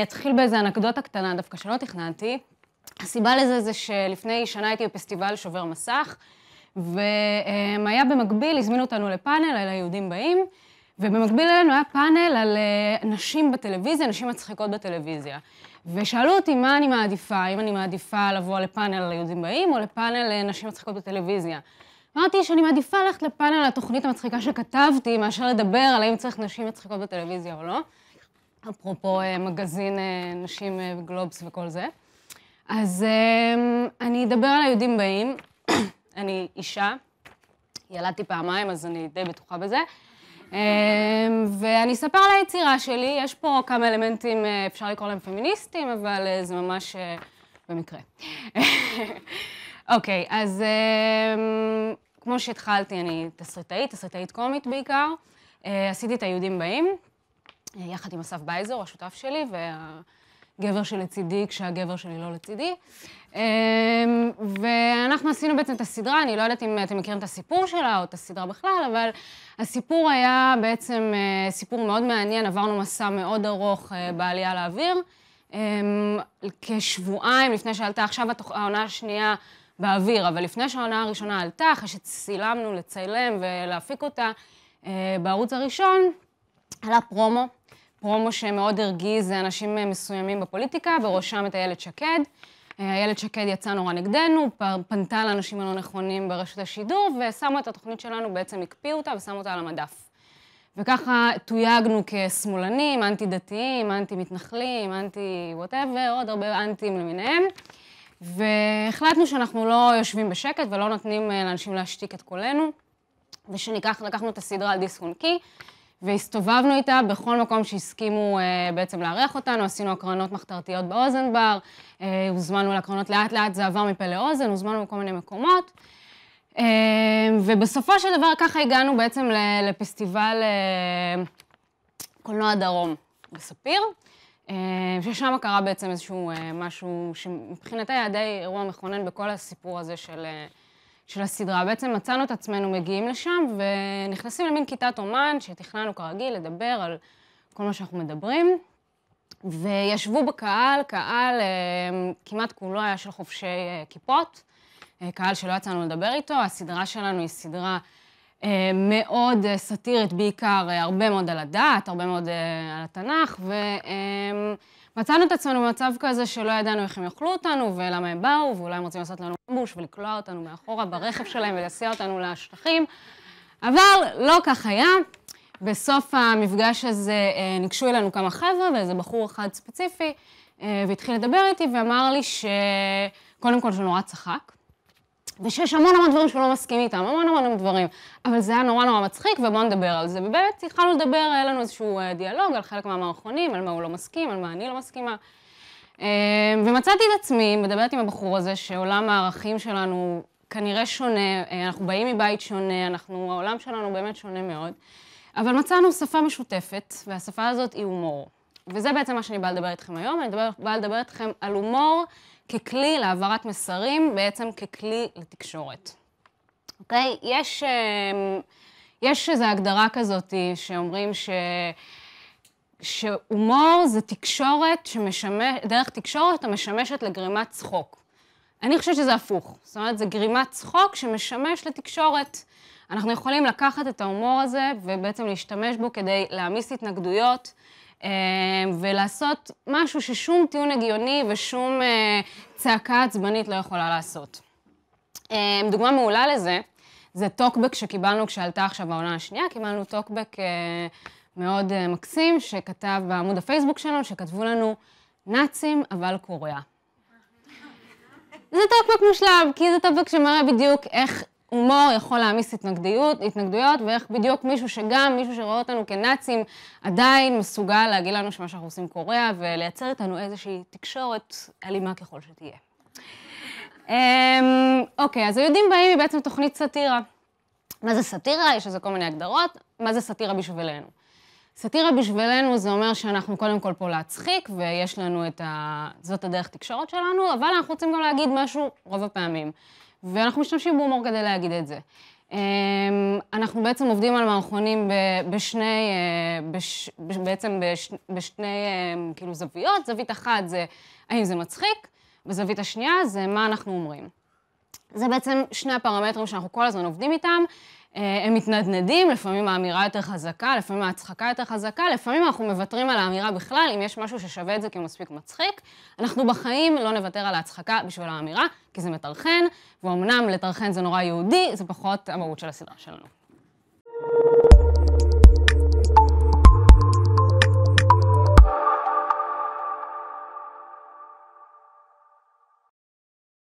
אני אתחיל באיזה אנקדוטה קטנה, דווקא שלא תכננתי. הסיבה לזה זה שלפני שנה הייתי בפסטיבל שובר מסך, והיה במקביל, הזמינו אותנו לפאנל על היהודים באים, ובמקביל אלינו היה פאנל על נשים בטלוויזיה, נשים מצחיקות בטלוויזיה. ושאלו אותי מה אני מעדיפה, האם אני מעדיפה לבוא לפאנל על היהודים באים, או לפאנל נשים מצחיקות בטלוויזיה. אמרתי שאני מעדיפה ללכת לפאנל על התוכנית המצחיקה שכתבתי, מאשר לדבר על האם צריך נשים מצחיקות בטלוויזיה או לא. אפרופו מגזין נשים גלובס וכל זה. אז אני אדבר על היהודים באים. אני אישה, ילדתי פעמיים, אז אני די בטוחה בזה. ואני אספר על היצירה שלי, יש פה כמה אלמנטים, אפשר לקרוא להם פמיניסטים, אבל זה ממש במקרה. אוקיי, אז כמו שהתחלתי, אני תסריטאית קומית בעיקר. עשיתי את היהודים באים, יחד עם אסף בייזר, השותף שלי, והגבר שלצידי, כשהגבר שלי לא לצידי. ואנחנו עשינו בעצם את הסדרה, אני לא יודעת אם אתם מכירים את הסיפור שלה או את הסדרה בכלל, אבל הסיפור היה בעצם סיפור מאוד מעניין, עברנו מסע מאוד ארוך בעלייה לאוויר. כשבועיים לפני שעלתה, עכשיו העונה השנייה באוויר, אבל לפני שהעונה הראשונה עלתה, אחרי שצילמנו לצילם ולהפיק אותה בערוץ הראשון, עלה פרומו שמאוד הרגיז אנשים מסוימים בפוליטיקה, בראשם את איילת שקד. איילת שקד יצאה נורא נגדנו, פנתה לאנשים הלא נכונים ברשת השידור, ושמו את התוכנית שלנו, בעצם הקפיאו אותה ושמו אותה על המדף. וככה תויגנו כשמאלנים, אנטי-דתיים, אנטי-מתנחלים, אנטי-whatever, עוד הרבה אנטים למיניהם. והחלטנו שאנחנו לא יושבים בשקט ולא נותנים לאנשים להשתיק את קולנו, לקחנו את הסדרה על דיסק און קי, והסתובבנו איתה בכל מקום שהסכימו בעצם לארח אותנו, עשינו הקרנות מחתרתיות באוזן בר, הוזמנו להקרנות לאט לאט, זה עבר מפה לאוזן, הוזמנו בכל מיני מקומות. ובסופו של דבר ככה הגענו בעצם לפסטיבל קולנוע דרום בספיר, ששם קרה בעצם איזשהו משהו שמבחינתי היה די אירוע מכונן בכל הסיפור הזה של הסדרה. בעצם מצאנו את עצמנו מגיעים לשם ונכנסים למין כיתת אומן שתכננו כרגיל לדבר על כל מה שאנחנו מדברים. וישבו בקהל, קהל כמעט כולו היה של חובשי כיפות, קהל שלא יצאנו לדבר איתו. הסדרה שלנו היא סדרה מאוד סאטירית, בעיקר הרבה מאוד על הדת, הרבה מאוד על התנ"ך, ומצאנו את עצמנו במצב כזה שלא ידענו איך הם יאכלו אותנו ולמה הם באו, ואולי הם רוצים לעשות לנו אמבוש ולקלוע אותנו מאחורה ברכב שלהם ולהסיע אותנו לשטחים, אבל לא כך היה. בסוף המפגש הזה ניגשו אלינו כמה חבר'ה, ואיזה בחור אחד ספציפי, והתחיל לדבר איתי ואמר לי שקודם כל שהוא נורא צחק, ושיש המון דברים שהוא לא מסכים איתם, המון דברים, אבל זה היה נורא מצחיק, ובואו נדבר על זה. ובאמת התחלנו לדבר, היה לנו איזשהו דיאלוג על חלק מהמערכונים, על מה הוא לא מסכים, על מה אני לא מסכימה. ומצאתי את עצמי, מדברת עם הבחור הזה, שעולם הערכים שלנו כנראה שונה, אנחנו באים מבית שונה, העולם שלנו באמת שונה מאוד, אבל מצאנו שפה משותפת, והשפה הזאת היא הומור. וזה בעצם מה שאני באה לדבר איתכם היום, אני באה לדבר איתכם על הומור, ככלי להעברת מסרים, בעצם ככלי לתקשורת. אוקיי? יש איזו הגדרה כזאת שאומרים שהומור זה תקשורת דרך תקשורת המשמשת לגרימת צחוק. אני חושבת שזה הפוך. זאת אומרת, זה גרימת צחוק שמשמש לתקשורת. אנחנו יכולים לקחת את ההומור הזה ובעצם להשתמש בו כדי להעמיס התנגדויות, ולעשות משהו ששום טיעון הגיוני ושום צעקה עצבנית לא יכולה לעשות. דוגמה מעולה לזה, זה טוקבק שקיבלנו כשעלתה עכשיו העונה השנייה, קיבלנו טוקבק מאוד מקסים שכתב בעמוד הפייסבוק שלנו, שכתבו לנו נאצים אבל קוריאה. זה טוקבק מושלם, כי זה טוקבק שמראה בדיוק איך הומור יכול להעמיס התנגדויות, ואיך בדיוק מישהו שרואה אותנו כנאצים, עדיין מסוגל להגיד לנו שמה שאנחנו עושים קוריאה, ולייצר איתנו איזושהי תקשורת אלימה ככל שתהיה. אוקיי, אז היהודים באים היא בעצם תוכנית סאטירה. מה זה סאטירה? יש לזה כל מיני הגדרות. מה זה סאטירה בשבילנו? סאטירה בשבילנו זה אומר שאנחנו קודם כל פה להצחיק, ויש לנו זאת הדרך תקשורת שלנו, אבל אנחנו רוצים גם להגיד משהו רוב הפעמים. ואנחנו משתמשים בהומור כדי להגיד את זה. אנחנו בעצם עובדים על מערכונים בשני כאילו זוויות. זווית אחת זה האם זה מצחיק, וזווית השנייה זה מה אנחנו אומרים. זה בעצם שני הפרמטרים שאנחנו כל הזמן עובדים איתם. הם מתנדנדים, לפעמים האמירה יותר חזקה, לפעמים ההצחקה יותר חזקה, לפעמים אנחנו מוותרים על האמירה בכלל, אם יש משהו ששווה את זה כי הוא מספיק מצחיק. אנחנו בחיים לא נוותר על ההצחקה בשביל האמירה, כי זה מטרחן, ואומנם לטרחן זה נורא יהודי, זה פחות המהות של הסדרה שלנו.